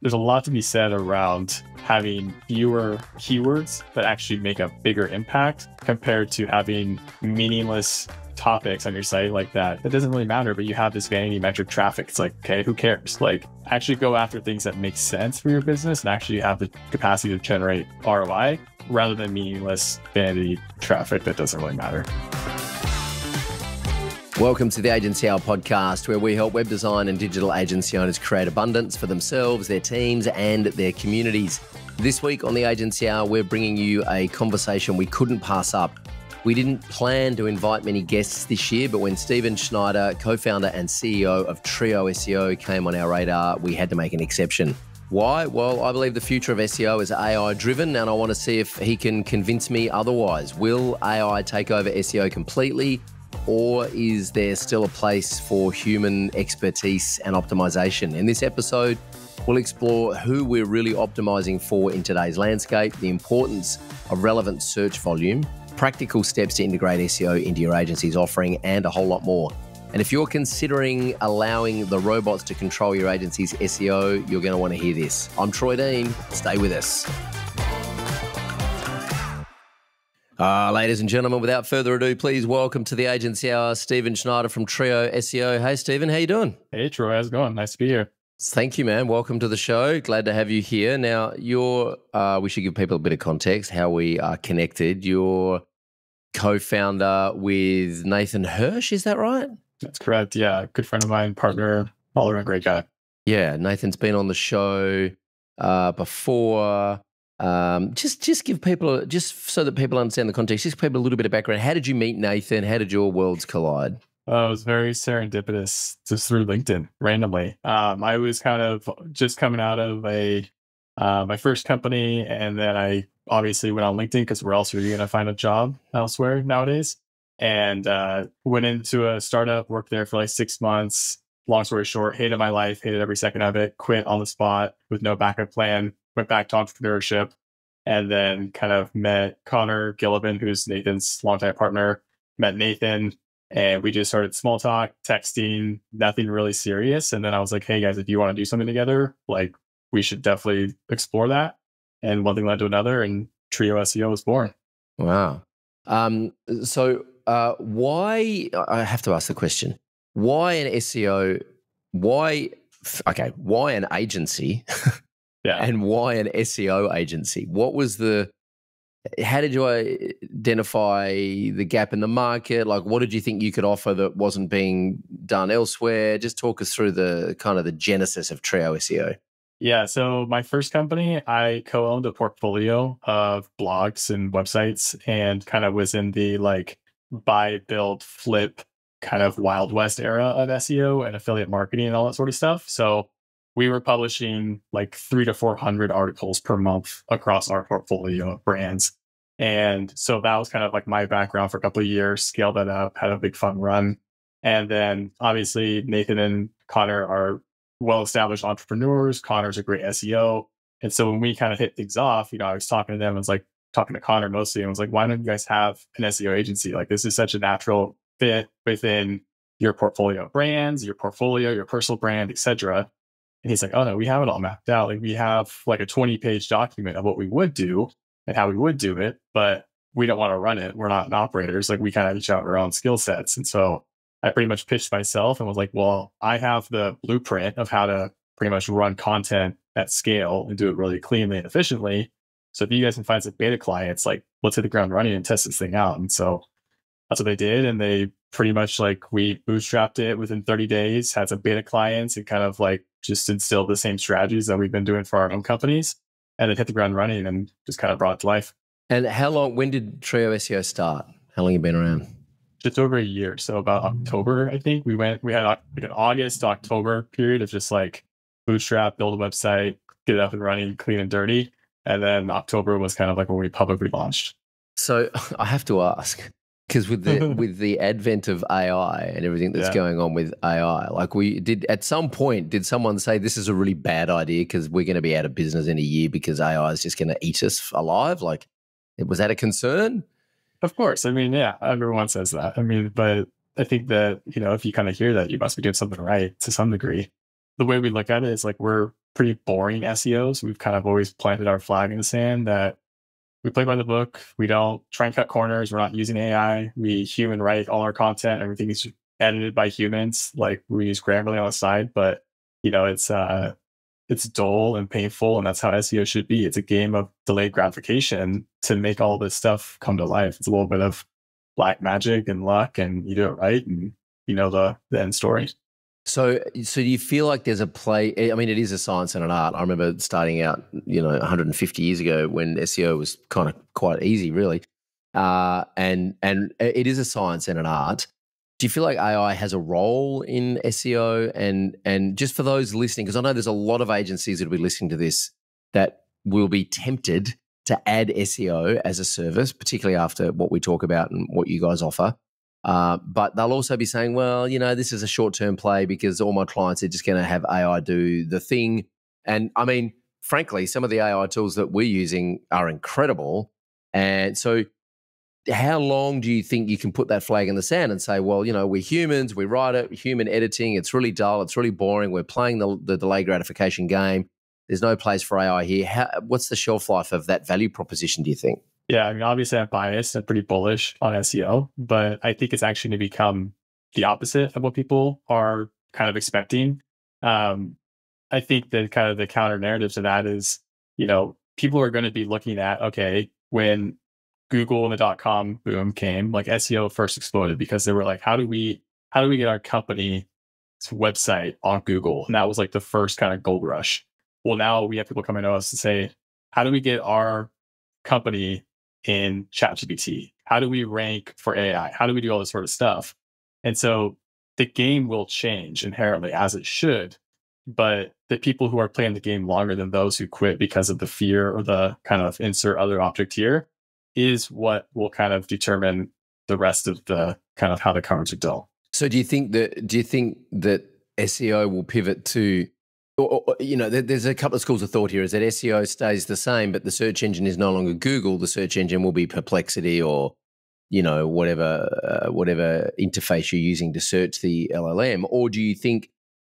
there's a lot to be said around having fewer keywords that actually make a bigger impact compared to having meaningless topics on your site like that. It doesn't really matter, but you have this vanity metric traffic. It's like, okay, who cares? Like, actually go after things that make sense for your business and actually have the capacity to generate ROI rather than meaningless vanity traffic that doesn't really matter. Welcome to the Agency Hour podcast, where we help web design and digital agency owners create abundance for themselves, their teams, and their communities. This week on the Agency Hour, we're bringing you a conversation we couldn't pass up. We didn't plan to invite many guests this year, but when Steven Schneider, co-founder and CEO of Trio SEO, came on our radar, we had to make an exception. Why? Well, I believe the future of SEO is AI-driven, and I want to see if he can convince me otherwise. Will AI take over SEO completely? Or is there still a place for human expertise and optimization? In this episode, we'll explore who we're really optimizing for in today's landscape, the importance of relevant search volume, practical steps to integrate SEO into your agency's offering, and a whole lot more. And if you're considering allowing the robots to control your agency's SEO, you're going to want to hear this. I'm Troy Dean. Stay with us. Ladies and gentlemen, without further ado, please welcome to the Agency Hour, Steven Schneider from Trio SEO. Hey, Steven, how you doing? Hey, Troy, how's it going? Nice to be here. Thank you, man. Welcome to the show. Glad to have you here. Now, we should give people a bit of context, how we are connected. You're co-founder with Nathan Hirsch, is that right? That's correct. Yeah, good friend of mine, partner, all around great guy. Yeah, Nathan's been on the show before. Just give people, just so that people understand the context, just give people a little bit of background. How did you meet Nathan? How did your worlds collide? It was very serendipitous, just through LinkedIn randomly. I was kind of just coming out of my first company, and then I obviously went on LinkedIn because where else are you going to find a job elsewhere nowadays? And went into a startup, worked there for like 6 months. Long story short, hated my life, hated every second of it, quit on the spot with no backup plan. Went back to entrepreneurship, and then kind of met Connor Gillivan, who's Nathan's longtime partner, met Nathan, and we just started small talk, texting, nothing really serious. And then I was like, hey guys, if you want to do something together, like we should definitely explore that. And one thing led to another, and Trio SEO was born. Wow. So why, I have to ask the question, why an SEO, why an agency? Yeah. And why an SEO agency? How did you identify the gap in the market? Like, what did you think you could offer that wasn't being done elsewhere? Just talk us through the kind of the genesis of Trio SEO. Yeah. So my first company, I co-owned a portfolio of blogs and websites, and kind of was in the like buy, build, flip kind of Wild West era of SEO and affiliate marketing and all that sort of stuff. So we were publishing like 300 to 400 articles per month across our portfolio of brands. And so that was kind of like my background for a couple of years, scaled that up, had a big fun run. And then obviously Nathan and Connor are well-established entrepreneurs. Connor's a great SEO. And so when we kind of hit things off, I was talking to them, I was like talking to Connor mostly, and was like, why don't you guys have an SEO agency? Like, this is such a natural fit within your portfolio of brands, your portfolio, your personal brand, etc. And he's like, oh no, we have it all mapped out. Like, we have like a 20-page document of what we would do and how we would do it, but we don't want to run it. We're not operators. Like, we kind of each have our own skill sets. And so I pretty much pitched myself and was like, well, I have the blueprint of how to pretty much run content at scale and do it really cleanly and efficiently. So if you guys can find some beta clients, like, let's hit the ground running and test this thing out. And so that's what they did. And they pretty much we bootstrapped it within 30 days, had some beta clients, and kind of like just instilled the same strategies that we've been doing for our own companies, and then hit the ground running and just kind of brought it to life. And when did Trio SEO start? How long have you been around? Just over a year. So about October, I think we had like an August to October period of just like bootstrap, build a website, get it up and running, clean and dirty. And then October was kind of like when we publicly launched. So I have to ask, because with the advent of AI and everything that's going on with AI, like, at some point, did someone say this is a really bad idea because we're going to be out of business in a year because AI is just going to eat us alive? Like, was that a concern? Of course. I mean, yeah, everyone says that. I mean, but I think that, if you kind of hear that, you must be doing something right to some degree. The way we look at it is like we're pretty boring SEOs. We've kind of always planted our flag in the sand that we play by the book. We don't try and cut corners. We're not using AI. We human write all our content. Everything is edited by humans. Like we use Grammarly on the side, but it's dull and painful, and that's how SEO should be. It's a game of delayed gratification to make all this stuff come to life. It's a little bit of black magic and luck, and you do it right, and the end story. So do you feel like there's a play? I mean, it is a science and an art. I remember starting out, 150 years ago when SEO was kind of quite easy, really. And it is a science and an art. Do you feel like AI has a role in SEO? And just for those listening, because I know there's a lot of agencies that will be listening to this that will be tempted to add SEO as a service, particularly after what we talk about and what you guys offer. But they'll also be saying, well, this is a short-term play because all my clients are just going to have AI do the thing. And I mean, frankly, some of the AI tools that we're using are incredible. And so how long do you think you can put that flag in the sand and say, well, we're humans, we write it, human editing, it's really dull, it's really boring, we're playing the delay gratification game, there's no place for AI here. What's the shelf life of that value proposition, do you think? Yeah, I mean, obviously I'm biased and pretty bullish on SEO, but I think it's actually going to become the opposite of what people are kind of expecting. I think that kind of the counter narrative to that is, people are going to be looking at, okay, when Google and the .com boom came, like SEO first exploded because they were like, how do we get our company's website on Google? And that was like the first kind of gold rush. Well, now we have people coming to us and say, how do we get our company in ChatGPT? How do we rank for AI? How do we do all this sort of stuff? And so the game will change inherently, as it should. But the people who are playing the game longer than those who quit because of the fear or the kind of insert other object here is what will kind of determine the rest of the kind of how the cards are dealt. So do you think that SEO will pivot to, there's a couple of schools of thought here, is that SEO stays the same, but the search engine is no longer Google. The search engine will be Perplexity or, whatever interface you're using to search the LLM. Or do you think,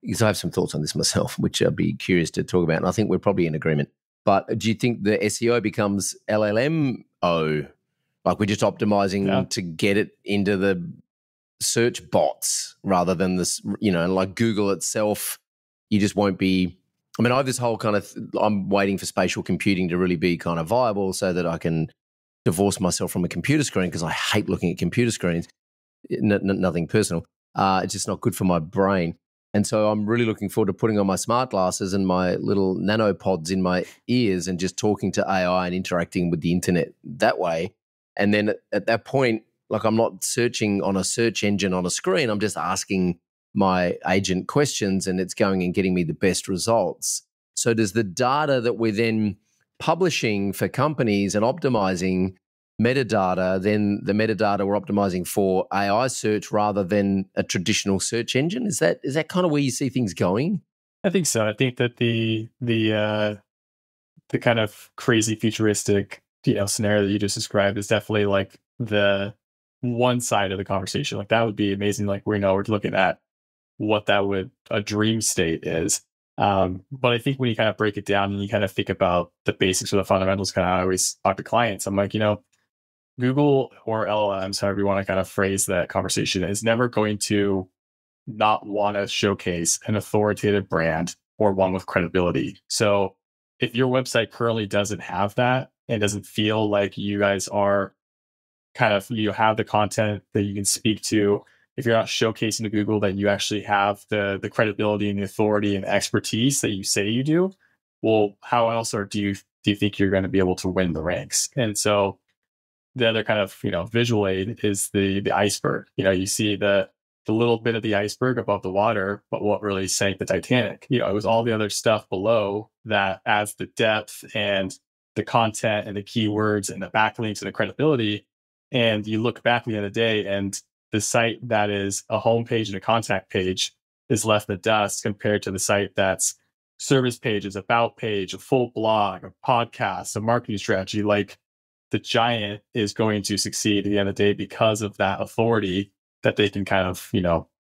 because I have some thoughts on this myself, which I'd be curious to talk about, and I think we're probably in agreement, but do you think the SEO becomes LLMO? Like we're just optimizing to get it into the search bots rather than this, like Google itself, you just won't be. I mean, I have this whole kind of, I'm waiting for spatial computing to really be kind of viable so that I can divorce myself from a computer screen because I hate looking at computer screens. Nothing personal. It's just not good for my brain. And so I'm really looking forward to putting on my smart glasses and my little nanopods in my ears and just talking to AI and interacting with the internet that way. And then at that point, like I'm not searching on a search engine on a screen. I'm just asking my agent questions and it's going and getting me the best results. So does the data that we're then publishing for companies and optimizing metadata, then the metadata we're optimizing for AI search rather than a traditional search engine? Is that kind of where you see things going? I think so. I think that the kind of crazy futuristic scenario that you just described is definitely like the one side of the conversation. Like that would be amazing. Like we're looking at what a dream state is. But I think when you kind of break it down and you kind of think about the basics or the fundamentals, kind of I always talk to clients, I'm like, Google or LLMs, however you want to kind of phrase that conversation, is never going to not want to showcase an authoritative brand or one with credibility. So if your website currently doesn't have that and doesn't feel like you guys are kind of, you have the content that you can speak to, if you're not showcasing to Google that you actually have the credibility and the authority and expertise that you say you do, well, how else do you think you're going to be able to win the ranks? And so the other kind of, visual aid is the iceberg. You see the little bit of the iceberg above the water, but what really sank the Titanic? It was all the other stuff below that adds the depth and the content and the keywords and the backlinks and the credibility. And you look back at the end of the day and the site that is a homepage and a contact page is left in the dust compared to the site that's service pages, about page, a full blog, a podcast, a marketing strategy. Like the giant is going to succeed at the end of the day because of that authority that they can kind of,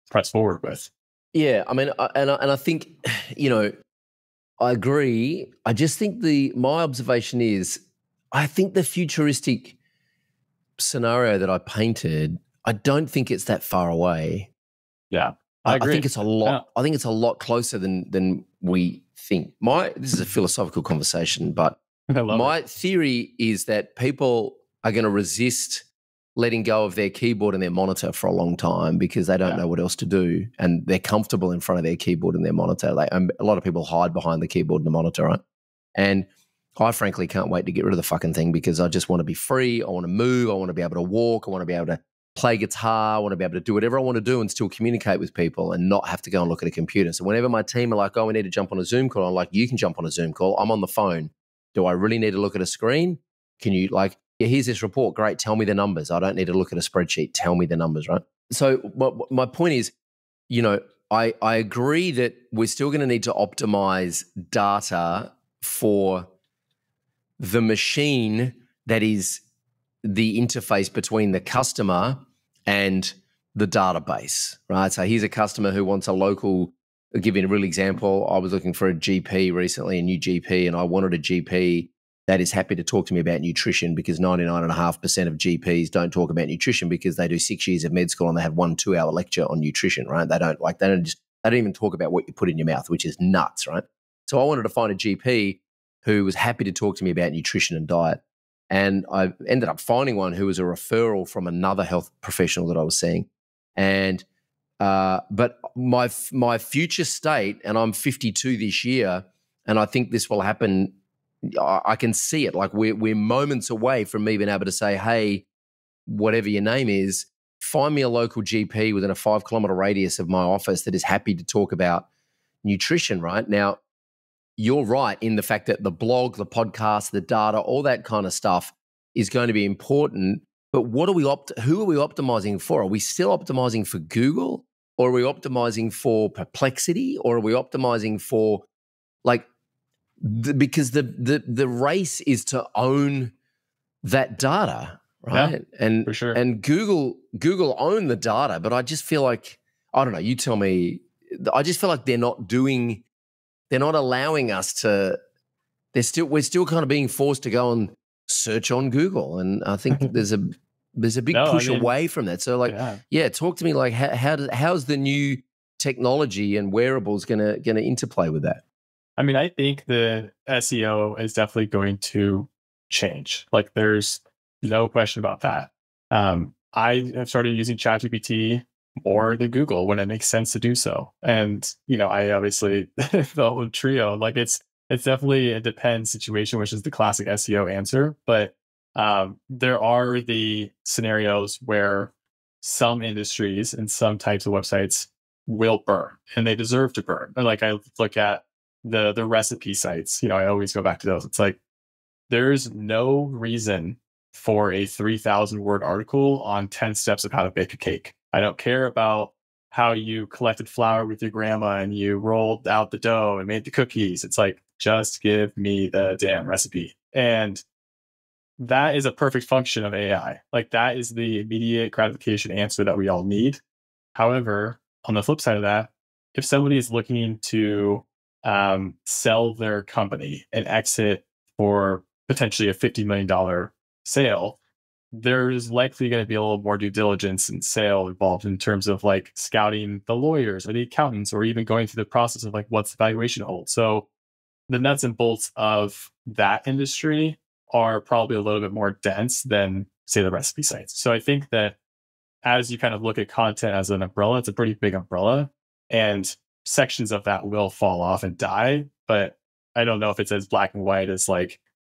press forward with. Yeah. I mean, and I think, I agree. I just think my observation is, I think the futuristic scenario that I painted, I don't think it's that far away. Yeah, I agree. I think it's a lot. Yeah. I think it's a lot closer than we think. This is a philosophical conversation, but my theory is that people are going to resist letting go of their keyboard and their monitor for a long time because they don't know what else to do, and they're comfortable in front of their keyboard and their monitor. A lot of people hide behind the keyboard and the monitor, right? And I frankly can't wait to get rid of the fucking thing because I just want to be free. I want to move. I want to be able to walk. I want to be able to play guitar. I want to be able to do whatever I want to do and still communicate with people and not have to go and look at a computer. So whenever my team are like, oh, we need to jump on a Zoom call, I'm like, you can jump on a Zoom call. I'm on the phone. Do I really need to look at a screen? Can you here's this report. Great. Tell me the numbers. I don't need to look at a spreadsheet. Tell me the numbers, right? So my point is, I agree that we're still going to need to optimize data for the machine that is the interface between the customer and the database, right? So here's a customer who wants a local, I'll give you a real example. I was looking for a GP recently, a new GP, and I wanted a GP that is happy to talk to me about nutrition because 99.5% of GPs don't talk about nutrition because they do 6 years of med school and they have 1 2-hour lecture on nutrition, right? They don't even talk about what you put in your mouth, which is nuts, right? So I wanted to find a GP who was happy to talk to me about nutrition and diet. And I ended up finding one who was a referral from another health professional that I was seeing. And but my future state, and I'm 52 this year, and I think this will happen. I can see it. Like we're moments away from me being able to say, hey, whatever your name is, find me a local GP within a 5-kilometer radius of my office that is happy to talk about nutrition, right? Now, you're right in the fact that the blog, the podcast, the data, all that kind of stuff is going to be important. But who are we optimizing for? Are we still optimizing for Google, or are we optimizing for Perplexity, or are we optimizing for because the race is to own that data, right? Yeah, and for sure. And Google own the data, but I just feel like, I don't know, you tell me, I just feel like they're not allowing us to. We're still kind of being forced to go and search on Google, and I think there's a big push away from that. So talk to me, how's the new technology and wearables gonna interplay with that? I mean, I think the SEO is definitely going to change. There's no question about that. I have started using ChatGPT more than Google when it makes sense to do so. And, I obviously, the whole trio, it's definitely a depends situation, which is the classic SEO answer. But there are the scenarios where some industries and some types of websites will burn, and they deserve to burn. I look at the recipe sites, I always go back to those. It's there's no reason for a 3,000 word article on 10 steps of how to bake a cake. I don't care about how you collected flour with your grandma and you rolled out the dough and made the cookies. It's just give me the damn recipe. And that is a perfect function of AI. That is the immediate gratification answer that we all need. However, on the flip side of that, if somebody is looking to sell their company and exit for potentially a $50 million sale, there's likely going to be a little more due diligence and sale involved in terms of scouting the lawyers or the accountants, or even going through the process of what's the valuation hold. So the nuts and bolts of that industry are probably a little bit more dense than, say, the recipe sites. So I think that as you kind of look at content as an umbrella, it's a pretty big umbrella, and sections of that will fall off and die. But I don't know if it's as black and white as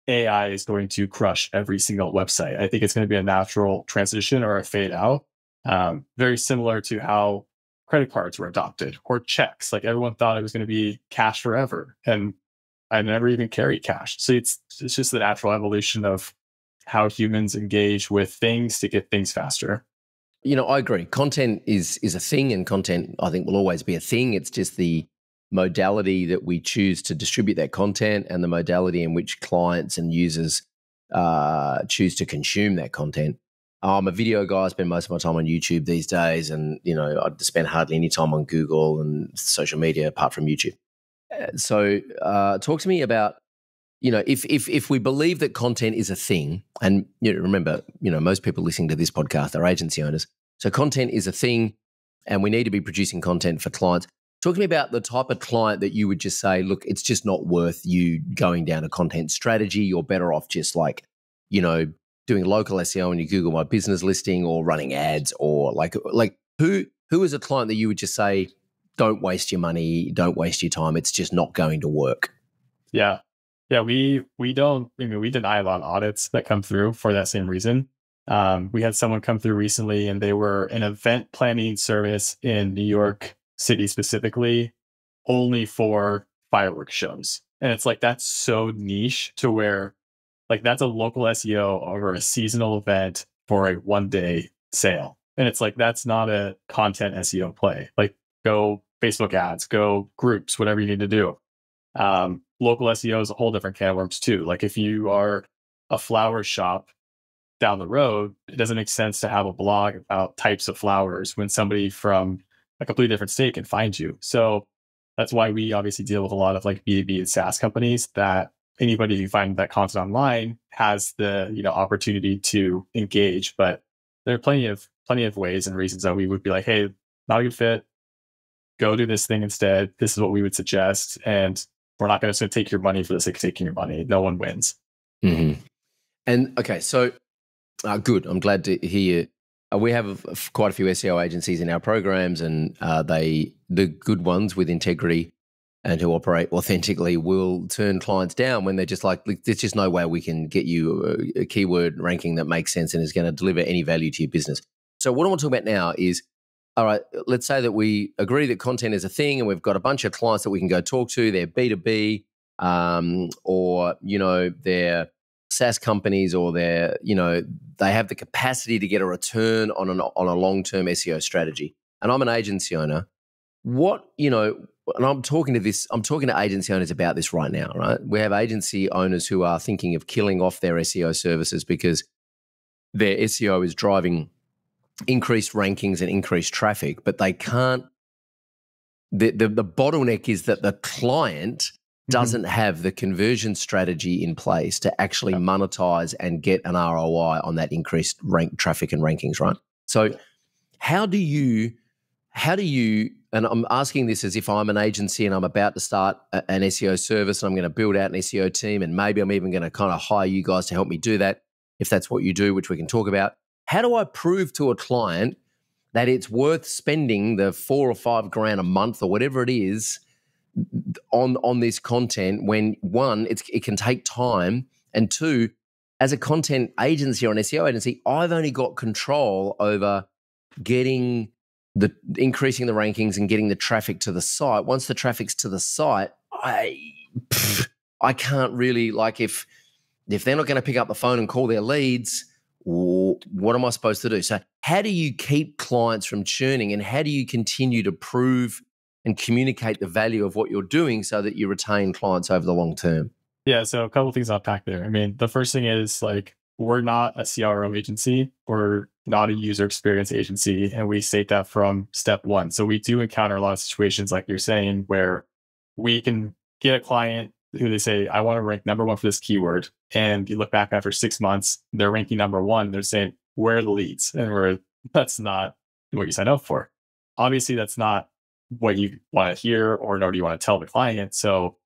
AI is going to crush every single website. I think it's going to be a natural transition or a fade out. Very similar to how credit cards were adopted, or checks. Everyone thought it was going to be cash forever, and I never even carried cash. So it's just the natural evolution of how humans engage with things to get things faster. I agree. Content is a thing, and content, I think, will always be a thing. It's just the modality that we choose to distribute that content and the modality in which clients and users choose to consume that content. I'm a video guy. I spend most of my time on YouTube these days, and I spend hardly any time on Google and social media apart from YouTube. Talk to me about, if we believe that content is a thing, and remember, most people listening to this podcast are agency owners, so content is a thing, and we need to be producing content for clients. Talk to me about the type of client that you would just say, look, it's just not worth you going down a content strategy. You're better off just doing local SEO on your Google My Business listing, or running ads, or like who is a client that you would just say, don't waste your money, don't waste your time. It's just not going to work. Yeah. Yeah. We don't, we deny a lot of audits that come through for that same reason. We had someone come through recently, and they were an event planning service in New York City specifically, only for fireworks shows. And it's like, that's so niche to where that's a local SEO over a seasonal event for a 1-day sale. And it's like, that's not a content SEO play. Go Facebook ads, go groups, whatever you need to do. Local SEO is a whole different can of worms too. If you are a flower shop down the road, it doesn't make sense to have a blog about types of flowers when somebody from a completely different state can find you. So that's why we obviously deal with a lot of B2B and SaaS companies, that anybody who finds that content online has the opportunity to engage. But there are plenty of ways and reasons that we would be like, hey, not a good fit, go do this thing instead. This is what we would suggest. And we're not going to take your money for the sake of taking your money. No one wins. Mm-hmm. And okay, so good. I'm glad to hear. We have quite a few SEO agencies in our programs, and the good ones with integrity and who operate authentically will turn clients down when they're just like, there's just no way we can get you a keyword ranking that makes sense and is going to deliver any value to your business. So what I want to talk about now is, all right, let's say that we agree that content is a thing, and we've got a bunch of clients that we can go talk to. They're B2B, or they're SaaS companies, or they have the capacity to get a return on a long-term SEO strategy. And I'm an agency owner. And I'm talking to agency owners about this right now, right? We have agency owners who are thinking of killing off their SEO services because their SEO is driving increased rankings and increased traffic, but they can't. The bottleneck is that the client doesn't have the conversion strategy in place to actually monetize and get an ROI on that increased traffic and rankings, right? So how do you, and I'm asking this as if I'm an agency and I'm about to start an SEO service, and I'm going to build out an SEO team, and maybe I'm even going to kind of hire you guys to help me do that, if that's what you do, which we can talk about. How do I prove to a client that it's worth spending the $4 or $5 a month or whatever it is on this content, when one, it can take time, and two, as a content agency or an SEO agency, I've only got control over increasing the rankings and getting the traffic to the site. Once the traffic's to the site, I can't really, if they're not going to pick up the phone and call their leads, what am I supposed to do? So how do you keep clients from churning, and how do you continue to prove and communicate the value of what you're doing so that you retain clients over the long term? Yeah, so a couple of things to unpack there. The first thing is we're not a CRO agency. We're not a user experience agency. And we state that from step one. So we do encounter a lot of situations like you're saying, where we can get a client who they say, I want to rank number one for this keyword. And you look back after 6 months, they're ranking number one. They're saying, where are the leads? And that's not what you signed up for. Obviously, that's not what you want to hear, or nor do you want to tell the client. So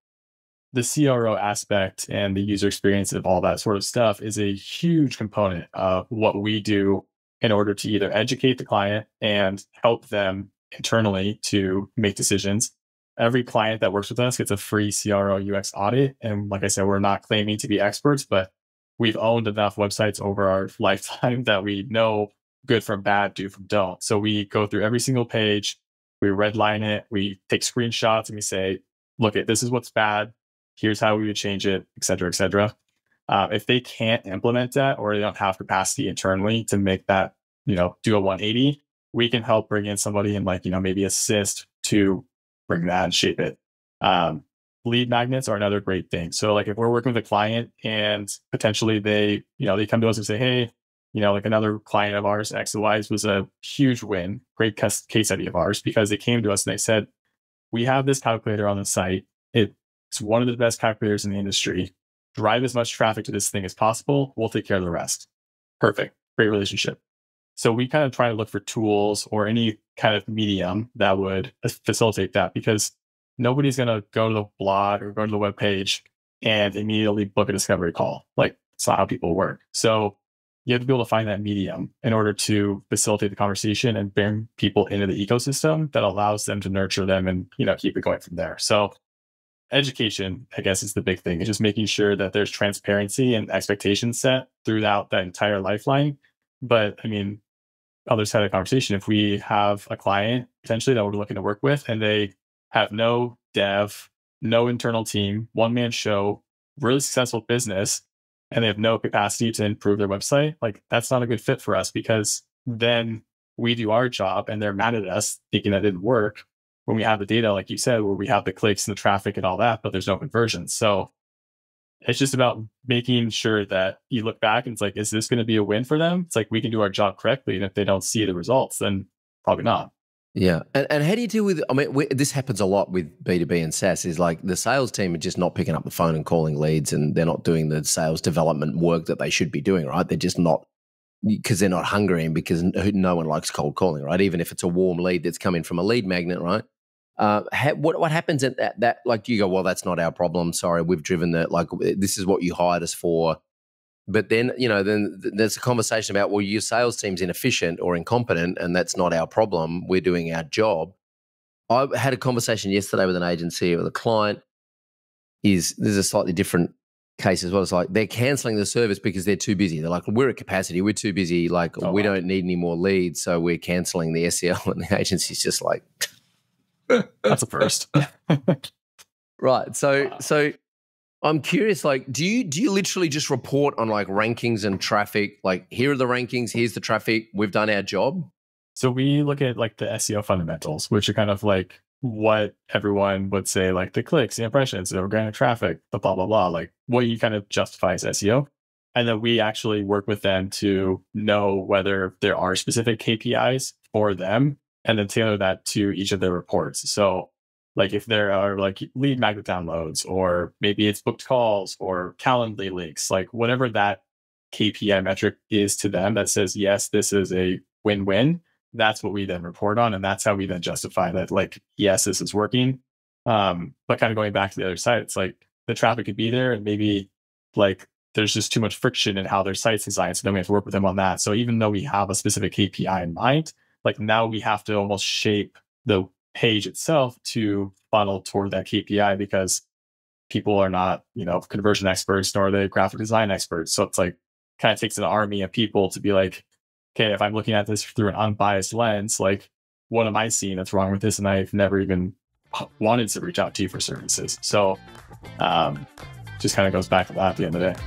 the CRO aspect and the user experience of all that sort of stuff is a huge component of what we do in order to either educate the client and help them internally to make decisions. Every client that works with us gets a free CRO UX audit. And like I said, we're not claiming to be experts, but we've owned enough websites over our lifetime that we know good from bad, do from don't. So we go through every single page, we redline it, we take screenshots, and we say, look, this is what's bad. Here's how we would change it, et cetera, et cetera. If they can't implement that, or they don't have capacity internally to make that, do a 180, we can help bring in somebody and maybe assist to bring that and shape it. Lead magnets are another great thing. So if we're working with a client and potentially they come to us and say, hey, another client of ours, X and Y's, was a huge win, great case study of ours, because they came to us and they said, we have this calculator on the site. It's one of the best calculators in the industry. Drive as much traffic to this thing as possible. We'll take care of the rest. Perfect. Great relationship. So we kind of try to look for tools or any kind of medium that would facilitate that, because nobody's going to go to the blog or go to the web page and immediately book a discovery call. Like, it's not how people work. So you have to be able to find that medium in order to facilitate the conversation and bring people into the ecosystem that allows them to nurture them and, keep it going from there. So education, I guess, is the big thing. It's just making sure that there's transparency and expectations set throughout that entire lifeline. But I mean, others had a conversation. If we have a client potentially that we're looking to work with and they have no dev, no internal team, one-man show, really successful business, and they have no capacity to improve their website, like, that's not a good fit for us, because then we do our job and they're mad at us thinking that didn't work when we have the data, like you said, where we have the clicks and the traffic and all that, but there's no conversion. So it's just about making sure that you look back and it's like, is this going to be a win for them? It's like, we can do our job correctly. And if they don't see the results, then probably not. Yeah. And how do you deal with, this happens a lot with B2B and SaaS, is like the sales team are just not picking up the phone and calling leads, and they're not doing the sales development work that they should be doing, right? They're just not, because they're not hungry and because no one likes cold calling, right? Even if it's a warm lead that's coming from a lead magnet, right? What happens at that? Like, you go, well, that's not our problem. Sorry, we've driven that. Like, this is what you hired us for. But then, then there's a conversation about, well, your sales team's inefficient or incompetent, and that's not our problem. We're doing our job. I had a conversation yesterday with an agency with a client. There's a slightly different case as well. It's like they're cancelling the service because they're too busy. They're like, we're at capacity. We're too busy. Like, we don't need any more leads, so we're cancelling the SEO. And the agency's just like... That's a first. Right. So I'm curious, like, do you literally just report on like rankings and traffic? Like, here are the rankings, here's the traffic, we've done our job? So we look at like the SEO fundamentals, which are kind of like what everyone would say, like the clicks, the impressions, the organic traffic, the blah, blah, blah, like what you kind of justify as SEO. And then we actually work with them to know whether there are specific KPIs for them, and then tailor that to each of their reports. So like if there are like lead magnet downloads, or maybe it's booked calls or Calendly links, like whatever that KPI metric is to them that says, yes, this is a win-win, that's what we then report on. And that's how we then justify that, like, yes, this is working. But kind of going back to the other side, it's like the traffic could be there and maybe like there's just too much friction in how their site's designed. So then we have to work with them on that. So even though we have a specific KPI in mind, like now we have to almost shape the page itself to funnel toward that KPI, because people are not, conversion experts, nor are they graphic design experts. So it's like kind of takes an army of people to be like, okay, if I'm looking at this through an unbiased lens, like what am I seeing that's wrong with this? And I've never even wanted to reach out to you for services. So just kind of goes back to that at the end of the day.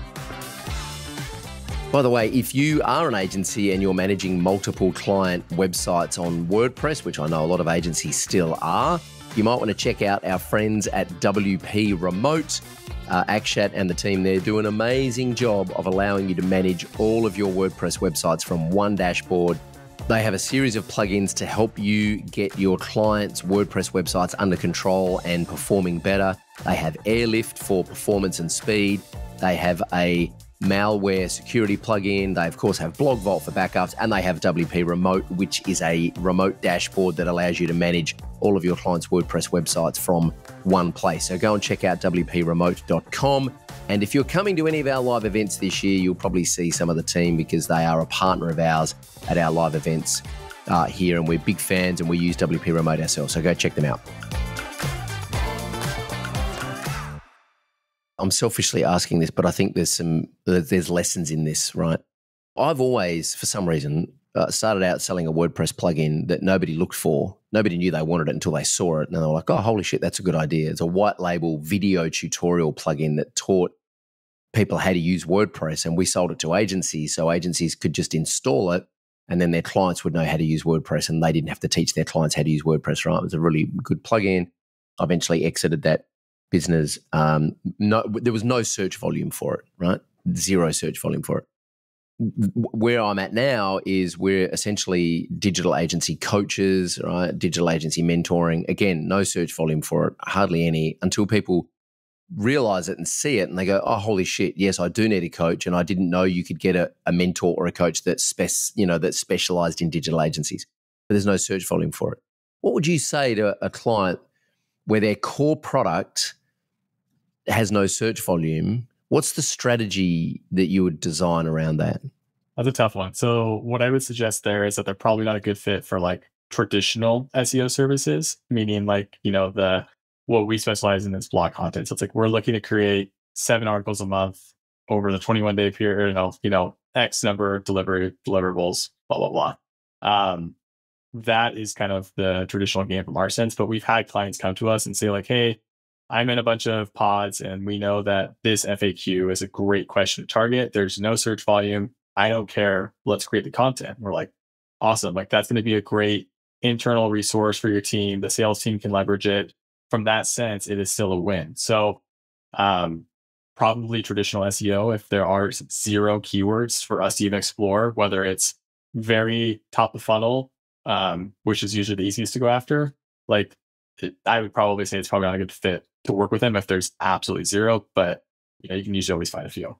By the way, if you are an agency and you're managing multiple client websites on WordPress, which I know a lot of agencies still are, you might want to check out our friends at WP Remote. Akshat and the team there do an amazing job of allowing you to manage all of your WordPress websites from one dashboard. They have a series of plugins to help you get your clients' WordPress websites under control and performing better. They have Airlift for performance and speed. They have a malware security plugin. They, of course, have Blog Vault for backups, and they have WP Remote, which is a remote dashboard that allows you to manage all of your clients' WordPress websites from one place. So go and check out wpremote.com. And if you're coming to any of our live events this year, you'll probably see some of the team, because they are a partner of ours at our live events here, and we're big fans and we use WP Remote ourselves. So go check them out. I'm selfishly asking this, but I think there's lessons in this, right? I've always, for some reason, started out selling a WordPress plugin that nobody looked for. Nobody knew they wanted it until they saw it. And they were like, oh, holy shit, that's a good idea. It's a white label video tutorial plugin that taught people how to use WordPress. And we sold it to agencies, so agencies could just install it, and then their clients would know how to use WordPress, and they didn't have to teach their clients how to use WordPress, right? It was a really good plugin. I eventually exited that business. There was no search volume for it, right? Zero search volume for it. where I'm at now is we're essentially digital agency coaches, right? Digital agency mentoring. Again, no search volume for it, hardly any, until people realize it and see it and they go, oh, holy shit, yes, I do need a coach. And I didn't know you could get a mentor or a coach that's specialized in digital agencies, but there's no search volume for it. What would you say to a client where their core product has no search volume? What's the strategy that you would design around that? That's a tough one. So what I would suggest there is that they're probably not a good fit for like traditional SEO services, meaning like, what we specialize in is blog content. So it's like we're looking to create 7 articles a month over the 21-day period, X number of deliverables, blah, blah, blah. That is kind of the traditional game from our sense, but we've had clients come to us and say like, hey, I'm in a bunch of pods and we know that this FAQ is a great question to target. There's no search volume. I don't care. Let's create the content. We're like, awesome. Like that's going to be a great internal resource for your team. The sales team can leverage it. From that sense, it is still a win. So probably traditional SEO, if there are 0 keywords for us to even explore, whether it's very top of funnel, which is usually the easiest to go after, I would probably say it's probably not a good fit to work with them if there's absolutely 0, but you can usually always find a few.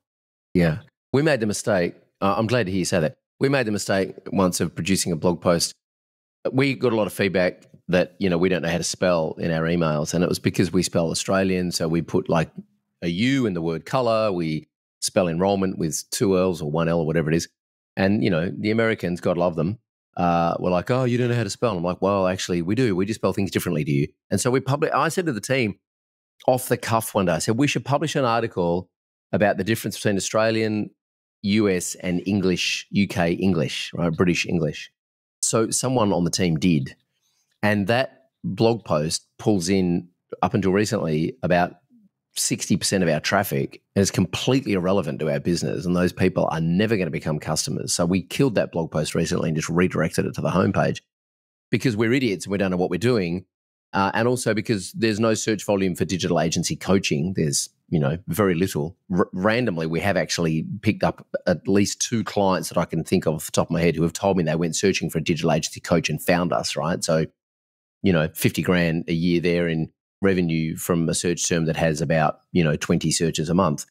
Yeah. We made the mistake. I'm glad to hear you say that. We made the mistake once of producing a blog post. We got a lot of feedback that, we don't know how to spell in our emails. And it was because we spell Australian. So we put like a U in the word color. We spell enrollment with 2 L's or 1 L or whatever it is. And, the Americans, God love them, were like, oh, you don't know how to spell. I'm like, well, actually, we do. We just spell things differently to you. And so I said to the team off the cuff one day, I said, we should publish an article about the difference between Australian, US, and English, UK English, right? British English. So someone on the team did. And that blog post pulls in, up until recently, about 60% of our traffic, and it's completely irrelevant to our business. And those people are never going to become customers. So we killed that blog post recently and just redirected it to the homepage because we're idiots and we don't know what we're doing. And also because there's no search volume for digital agency coaching. There's, very little. Randomly, we have actually picked up at least 2 clients that I can think of off the top of my head who have told me they went searching for a digital agency coach and found us, right? So, 50 grand a year there in revenue from a search term that has about, 20 searches a month.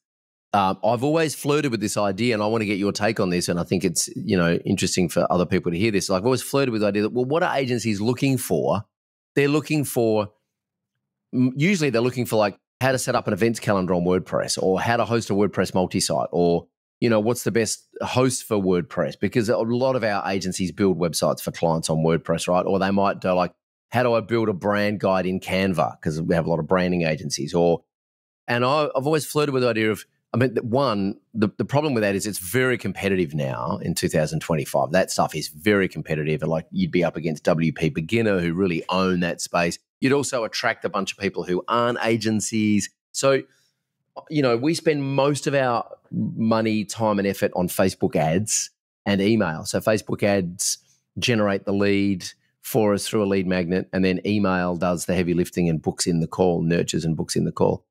I've always flirted with this idea, and I want to get your take on this, and I think it's, interesting for other people to hear this. I've always flirted with the idea that, well, what are agencies looking for? Usually they're looking for like how to set up an events calendar on WordPress or how to host a WordPress multi-site or, what's the best host for WordPress? Because a lot of our agencies build websites for clients on WordPress, right? Or they might do like, how do I build a brand guide in Canva? Because we have a lot of branding agencies. And I've always flirted with the idea of, the problem with that is it's very competitive now in 2025. That stuff is very competitive. And like you'd be up against WP Beginner who really own that space. You'd also attract a bunch of people who aren't agencies. So, we spend most of our money, time and effort on Facebook ads and email. So Facebook ads generate the lead for us through a lead magnet, and then email does the heavy lifting and books in the call, nurtures and books in the call.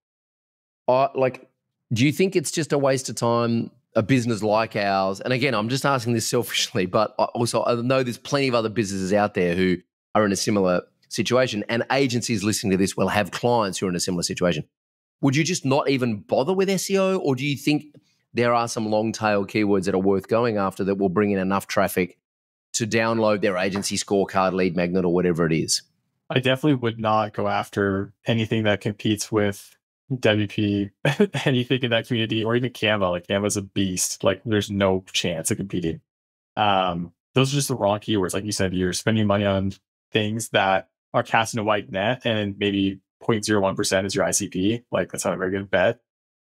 Do you think it's just a waste of time, a business like ours? And again, I'm just asking this selfishly, but also I know there's plenty of other businesses out there who are in a similar situation, and agencies listening to this will have clients who are in a similar situation. Would you just not even bother with SEO, or do you think there are some long tail keywords that are worth going after that will bring in enough traffic to download their agency scorecard, lead magnet, or whatever it is? I definitely would not go after anything that competes with WP, anything in that community, or even Canva. Like Canva's a beast. Like there's no chance of competing. Those are just the wrong keywords. Like you said, you're spending money on things that are casting a white net, and maybe 0.01% is your ICP. Like that's not a very good bet.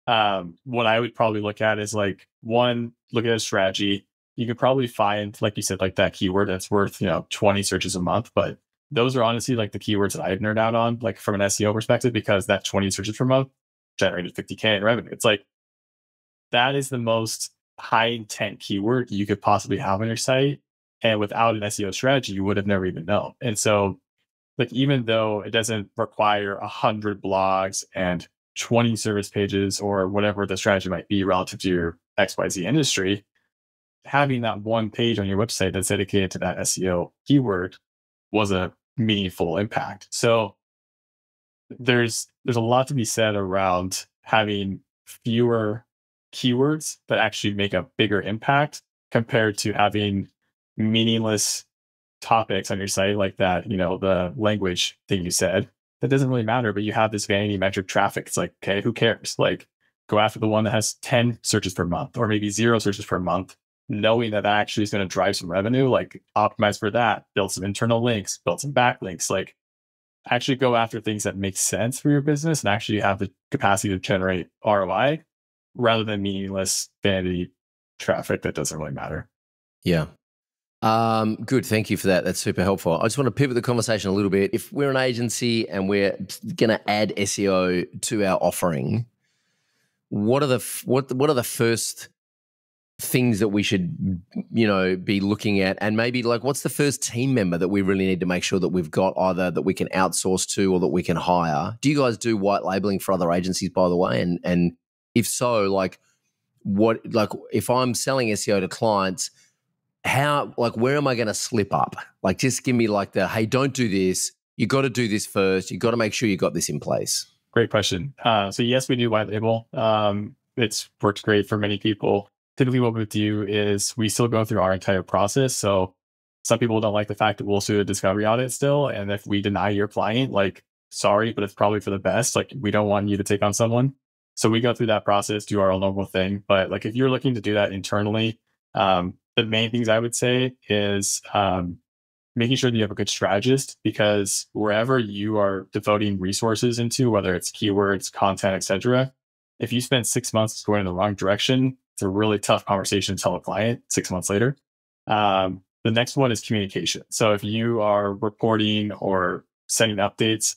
What I would probably look at is like, one, look at a strategy. You could probably find, like you said, like that keyword that's worth, 20 searches a month. But those are honestly like the keywords that I've nerd out on, like from an SEO perspective, because that 20 searches per month generated 50K in revenue. It's like, that is the most high intent keyword you could possibly have on your site. And without an SEO strategy, you would have never even known. And so like, even though it doesn't require 100 blogs and 20 service pages or whatever the strategy might be relative to your XYZ industry, having that one page on your website that's dedicated to that SEO keyword was a meaningful impact. So there's a lot to be said around having fewer keywords that actually make a bigger impact compared to having meaningless topics on your site like that, the language thing you said. That doesn't really matter, but you have this vanity metric traffic. It's like, okay, who cares? Like, go after the one that has 10 searches per month or maybe 0 searches per month, knowing that actually is going to drive some revenue. Like, optimize for that, build some internal links, build some backlinks, like actually go after things that make sense for your business and actually have the capacity to generate ROI rather than meaningless vanity traffic that doesn't really matter. Yeah. Good. Thank you for that. That's super helpful. I just want to pivot the conversation a little bit. If we're an agency and we're going to add SEO to our offering, what are the first things that we should, be looking at? And maybe like, what's the first team member that we really need to make sure that we've got, either that we can outsource to or that we can hire? Do you guys do white labeling for other agencies, by the way? And if so, if I'm selling SEO to clients, where am I going to slip up? Like, just give me hey, don't do this. You got to do this first. You got to make sure you got this in place. Great question. So yes, we do white label. It's worked great for many people. Typically what we do is we still go through our entire process. So some people don't like the fact that we'll do a discovery audit still. And if we deny your client, sorry, but it's probably for the best. We don't want you to take on someone. So we go through that process, do our normal thing. But if you're looking to do that internally, the main things I would say is making sure that you have a good strategist, because wherever you are devoting resources into, whether it's keywords, content, etc., if you spend 6 months going in the wrong direction, it's a really tough conversation to tell a client 6 months later. The next one is communication. So if you are reporting or sending updates,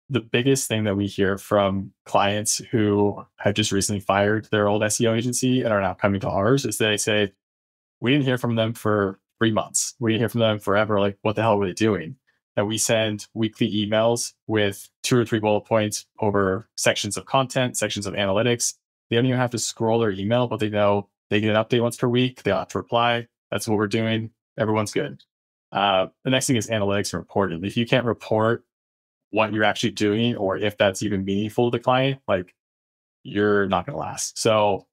the biggest thing that we hear from clients who have just recently fired their old SEO agency and are now coming to ours is they say, we didn't hear from them for 3 months. We didn't hear from them forever. What the hell were they doing? And we send weekly emails with 2 or 3 bullet points over sections of content, sections of analytics. They don't even have to scroll their email, but they know they get an update once per week. They have to reply. That's what we're doing. Everyone's good. The next thing is analytics and reporting. If you can't report what you're actually doing, or if that's even meaningful to the client, you're not going to last. So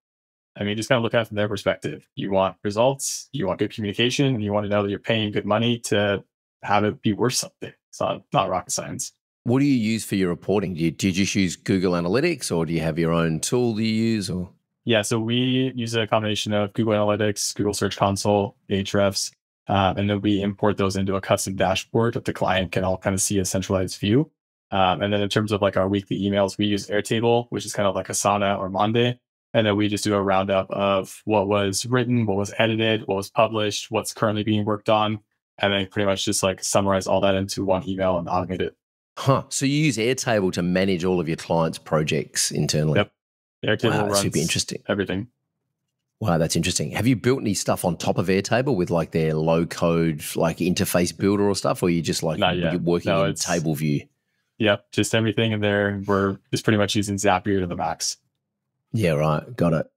just kind of look at it from their perspective. You want results, you want good communication, and you want to know that you're paying good money to have it be worth something. It's not rocket science. What do you use for your reporting? Do you just use Google Analytics, or do you have your own tool you use? Or Yeah, so we use a combination of Google Analytics, Google Search Console, Ahrefs, and then we import those into a custom dashboard that the client can all kind of see a centralized view. And then in terms of our weekly emails, we use Airtable, which is kind of like Asana or Monday. And then we just do a roundup of what was written, what was edited, what was published, what's currently being worked on. And then pretty much just summarize all that into one email and automate it. So you use Airtable to manage all of your clients' projects internally? Yep. Airtable runs super interesting. Everything. Wow, that's interesting. Have you built any stuff on top of Airtable with their low code interface builder or stuff, or are you just Not yet. You're working in table view? Yep, just everything in there. We're just pretty much using Zapier to the max. Yeah, right. Got it.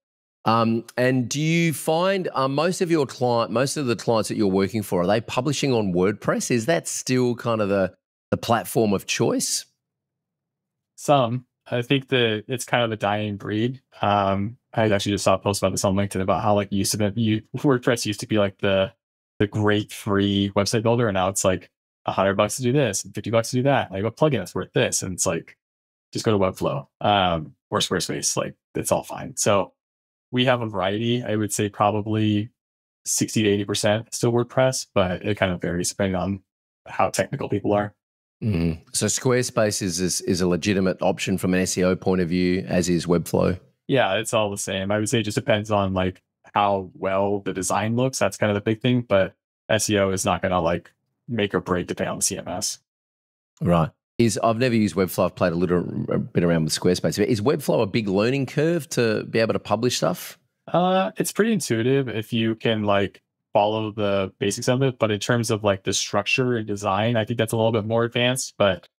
And do you find most of the clients that you're working for, are they publishing on WordPress? Is that still kind of the platform of choice? Some. I think that it's kind of a dying breed. I actually just saw a post about this on LinkedIn about how WordPress used to be the great free website builder, and now it's $100 to do this and $50 to do that. A plugin is worth this, and it's just go to Webflow or Squarespace. It's all fine. So we have a variety. I would say probably 60 to 80% still WordPress, but it kind of varies depending on how technical people are. Mm-hmm. So Squarespace is a legitimate option from an SEO point of view, as is Webflow. Yeah, it's all the same. I would say it just depends on how well the design looks. That's kind of the big thing, but SEO is not going to make or break depending on the CMS. Right. I've never used Webflow. I've played a bit around with Squarespace. Is Webflow a big learning curve to be able to publish stuff? It's pretty intuitive if you can follow the basics of it. But in terms of the structure and design, I think that's a little bit more advanced. But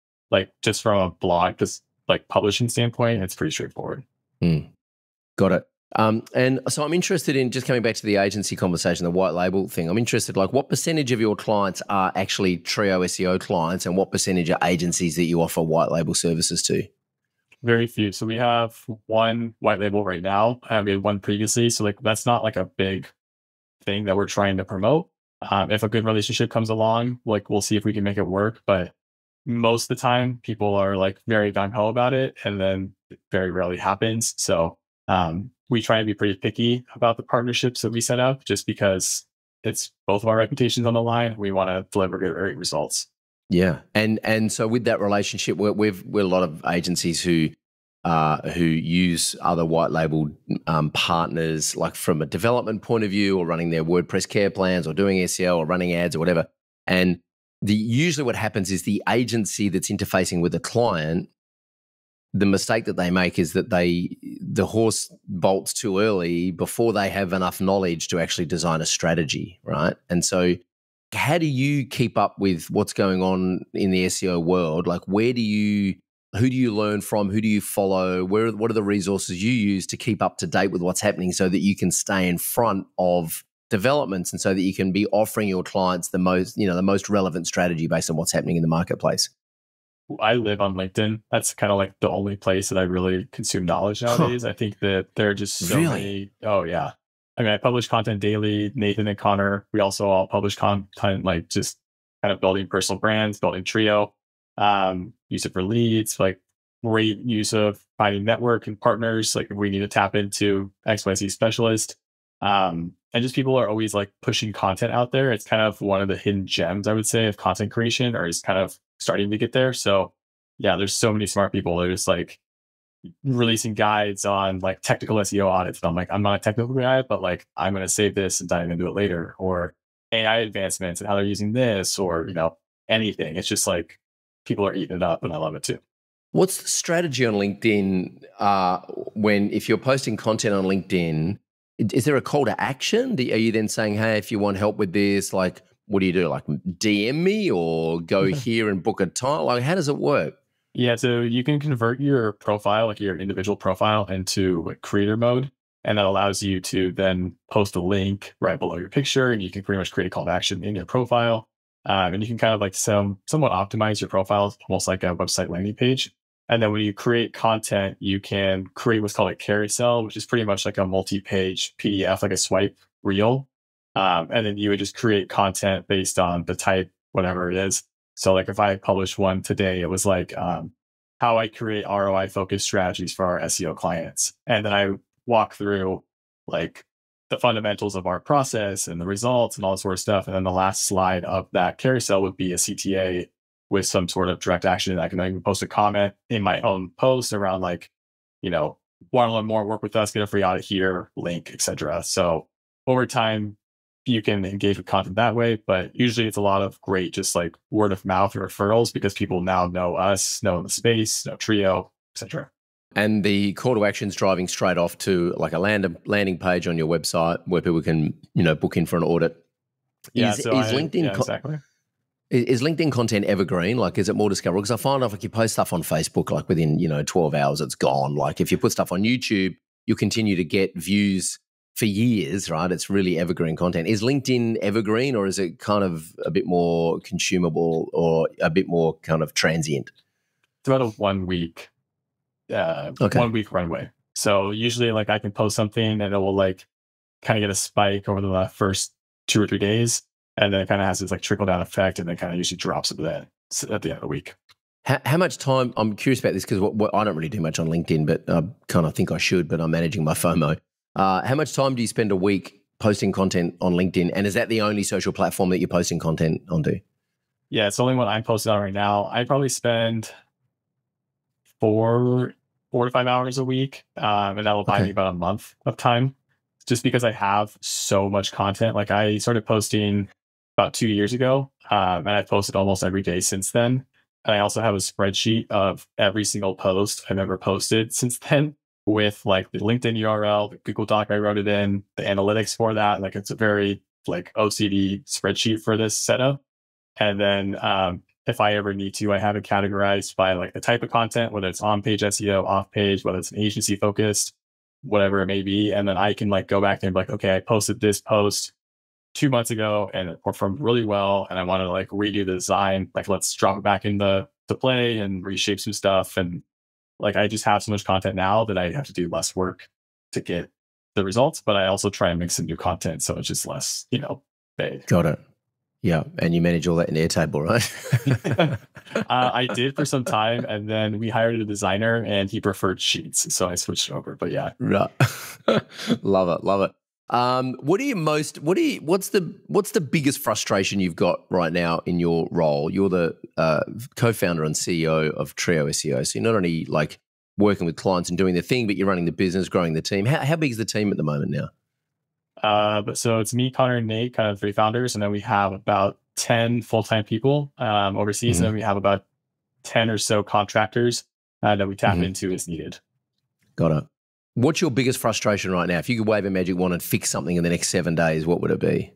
just from a blog, just publishing standpoint, it's pretty straightforward. Got it. And so I'm interested in, just coming back to the agency conversation, the white label thing. I'm interested, like, what percentage of your clients are actually Trio SEO clients, and what percentage are agencies that you offer white label services to? Very few. So we have one white label right now. We had one previously. So like that's not like a big thing that we're trying to promote. If a good relationship comes along, like we'll see if we can make it work. But most of the time, people are like very gung ho about it, and then it very rarely happens. So we try and be pretty picky about the partnerships that we set up, just because it's both of our reputations on the line. We want to deliver great results. Yeah, and so with that relationship, we're a lot of agencies who use other white label partners, like from a development point of view, or running their WordPress care plans, or doing SEO, or running ads, or whatever. And usually what happens is the agency that's interfacing with the client, the mistake that they make is that the horse bolts too early before they have enough knowledge to actually design a strategy, right? And so how do you keep up with what's going on in the SEO world? Like, who do you learn from? Who do you follow? What are the resources you use to keep up to date with what's happening, so that you can stay in front of developments, and so that you can be offering your clients the most relevant strategy based on what's happening in the marketplace? I live on LinkedIn. That's kind of like the only place that I really consume knowledge nowadays. I think that there are just so many. Oh yeah. I mean, I publish content daily. Nathan and Connor, we also all publish content, like just kind of building personal brands, building Trio, use it for leads, like great use of finding network and partners. Like if we need to tap into XYZ specialist, and just people are always like pushing content out there. It's kind of one of the hidden gems, I would say, of content creation, or is kind of starting to get there. So yeah, there's so many smart people that are just like releasing guides on like technical SEO audits. And I'm like, I'm not a technical guy, but like I'm going to save this and dive into it later, or AI advancements and how they're using this, or, anything. It's just like people are eating it up, and I love it too. What's the strategy on LinkedIn if you're posting content on LinkedIn? Is there a call to action? Are you then saying, hey, if you want help with this, like, what do you do? Like DM me, or go here and book a time? Like, how does it work? Yeah, so you can convert your profile, like your individual profile, into like creator mode. And that allows you to then post a link right below your picture, and you can pretty much create a call to action in your profile. And you can kind of like somewhat optimize your profile, almost like a website landing page. And then when you create content, you can create what's called a carousel, which is pretty much like a multi-page PDF, like a swipe reel. And then you would just create content based on the type, whatever it is. So like if I published one today, it was like how I create ROI focused strategies for our SEO clients. And then I walk through like the fundamentals of our process and the results and all that sort of stuff. And then the last slide of that carousel would be a CTA with some sort of direct action. I can even post a comment in my own post around like, want to learn more, work with us, get a free audit here, link, etc. So over time, you can engage with content that way, but usually it's a lot of great, just like word of mouth or referrals, because people now know us, know the space, know Trio, etc. And the call to action is driving straight off to like a landing page on your website where people can, book in for an audit. Yeah, is LinkedIn exactly. Is LinkedIn content evergreen? Like, is it more discoverable? Because I find if you post stuff on Facebook, like within 12 hours, it's gone. Like if you put stuff on YouTube, you continue to get views for years, right? It's really evergreen content. Is LinkedIn evergreen, or is it kind of a bit more consumable, or a bit more kind of transient? It's about a 1 week, 1 week runway. So usually like I can post something and it will like kind of get a spike over the first 2 or 3 days. And then it kind of has this like trickle down effect, and then kind of usually drops at the end of the week. How much time, I'm curious about this because I don't really do much on LinkedIn, but I kind of think I should, but I'm managing my FOMO. How much time do you spend a week posting content on LinkedIn? And is that the only social platform that you're posting content onto? Yeah, it's the only one I'm posting on right now. I probably spend 4 to 5 hours a week. And that will buy me about a month of time, just because I have so much content. Like I started posting about 2 years ago, and I've posted almost every day since then. And I also have a spreadsheet of every single post I've ever posted since then, with like the LinkedIn URL, the Google Doc I wrote it in, the analytics for that. Like it's a very like OCD spreadsheet for this setup. And then if I ever need to, I have it categorized by like the type of content, whether it's on-page SEO, off-page, whether it's an agency focused, whatever it may be. And then I can like go back and be like, okay, I posted this post 2 months ago and it performed really well. And I want to like redo the design. Like, let's drop it back into play and reshape some stuff. And like, I just have so much content now that I have to do less work to get the results, but I also try and mix some new content. So it's just less, vague. Got it. Yeah. And you manage all that in Airtable, right? I did for some time, and then we hired a designer and he preferred Sheets. So I switched over, but yeah. Right. Love it. Love it. What's the biggest frustration you've got right now in your role? You're the co-founder and CEO of Trio SEO. So you're not only like working with clients and doing the thing, but you're running the business, growing the team. How big is the team at the moment now? But so it's me, Connor, and Nate, kind of 3 founders, and then we have about 10 full-time people overseas, and then we have about 10 or so contractors that we tap into as needed. Got it. What's your biggest frustration right now? If you could wave a magic wand and fix something in the next 7 days, what would it be?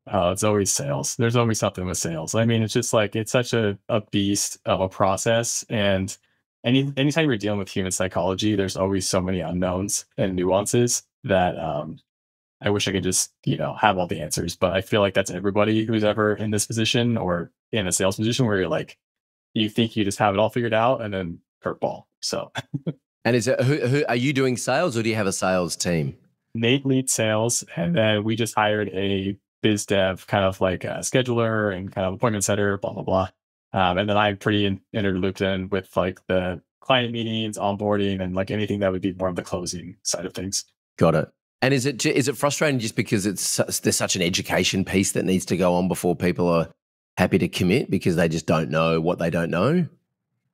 It's always sales. There's always something with sales. I mean, it's just like, it's such a beast of a process. And anytime you're dealing with human psychology, there's always so many unknowns and nuances that I wish I could just, have all the answers. But I feel like that's everybody who's ever in this position or in a sales position where you're like, you think you just have it all figured out and then curveball. So. And is it who are you doing sales, or do you have a sales team? Nate leads sales, and then we just hired a biz dev, kind of like a scheduler and kind of appointment setter, blah blah blah. And then I'm pretty interlooped in with like the client meetings, onboarding, and like anything that would be more of the closing side of things. Got it. And is it frustrating just because there's such an education piece that needs to go on before people are happy to commit because they just don't know what they don't know?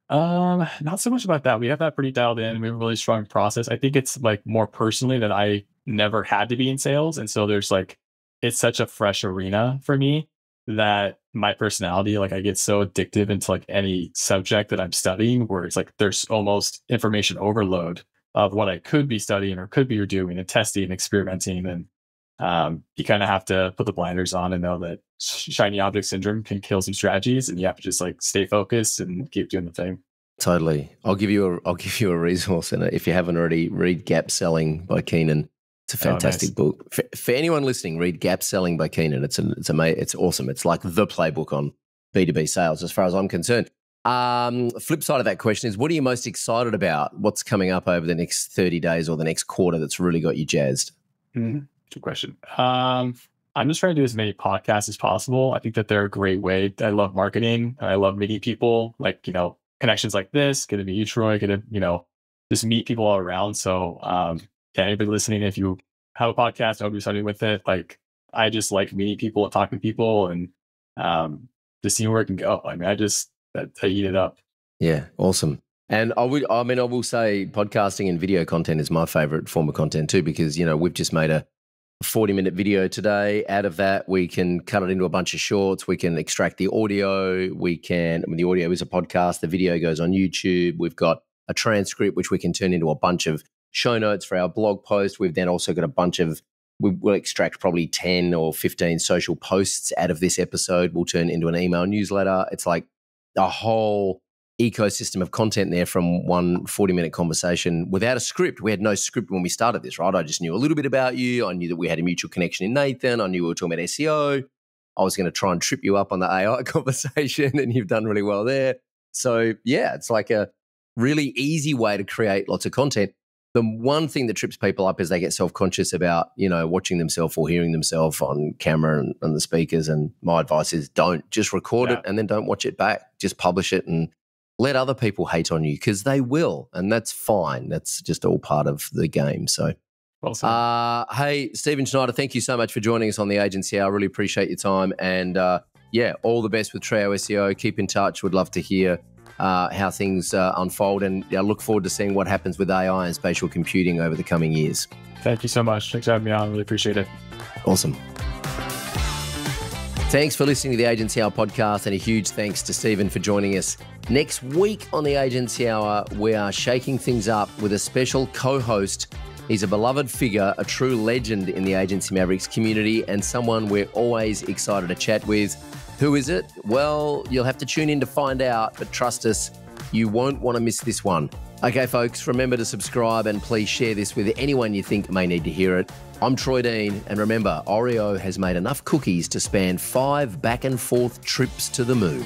Not so much about that. We have that pretty dialed in. We have a really strong process. I think it's like more personally that I never had to be in sales. And so there's like, it's such a fresh arena for me that my personality, like I get so addictive into like any subject that I'm studying where it's like, there's almost information overload of what I could be studying or could be doing and testing and experimenting. And you kind of have to put the blinders on and know that shiny object syndrome can kill some strategies, and you have to just like stay focused and keep doing the thing. Totally. I'll give you a resource, and if you haven't already, read Gap Selling by Keenan. It's a fantastic book. For anyone listening, read Gap Selling by Keenan. It's awesome. It's like the playbook on B2B sales, as far as I'm concerned. Flip side of that question is, what are you most excited about? What's coming up over the next 30 days or the next quarter that's really got you jazzed? Good question. I'm just trying to do as many podcasts as possible. I think that they're a great way. I love marketing. I love meeting people, like, connections like this, get to meet you, Troy, get to, just meet people all around. So, anybody listening, if you have a podcast, I'll do something with it. Like, I just like meeting people and talking to people and just seeing where it can go. I mean, I eat it up. Yeah. Awesome. And I will say podcasting and video content is my favorite form of content too, because, we've just made a 40-minute video today. Out of that, we can cut it into a bunch of shorts. We can extract the audio. The audio is a podcast. The video goes on YouTube. We've got a transcript, which we can turn into a bunch of show notes for our blog post. We've then also got we'll extract probably 10 or 15 social posts out of this episode. We'll turn into an email newsletter. It's like a whole ecosystem of content there from one 40-minute conversation without a script. We had no script when we started this, right? I just knew a little bit about you. I knew that we had a mutual connection in Nathan. I knew we were talking about SEO. I was going to try and trip you up on the AI conversation, and you've done really well there. So yeah, it's like a really easy way to create lots of content. The one thing that trips people up is they get self-conscious about, watching themselves or hearing themselves on camera and the speakers. And my advice is don't just record it and then don't watch it back. Just publish it and let other people hate on you, because they will, and that's fine. That's just all part of the game. So, hey, Stephen Schneider, thank you so much for joining us on the Agency Hour. I really appreciate your time, and all the best with Trio SEO. Keep in touch. Would love to hear how things unfold, and I look forward to seeing what happens with AI and spatial computing over the coming years. Thank you so much. Thanks for having me on. Really appreciate it. Awesome. Thanks for listening to the Agency Hour podcast, and a huge thanks to Stephen for joining us. Next week on the Agency Hour, we are shaking things up with a special co-host. He's a beloved figure, a true legend in the Agency Mavericks community, and someone we're always excited to chat with. Who is it? Well, you'll have to tune in to find out, but trust us, you won't want to miss this one. Okay, folks, remember to subscribe and please share this with anyone you think may need to hear it. I'm Troy Dean, and remember, Oreo has made enough cookies to span 5 back and forth trips to the moon.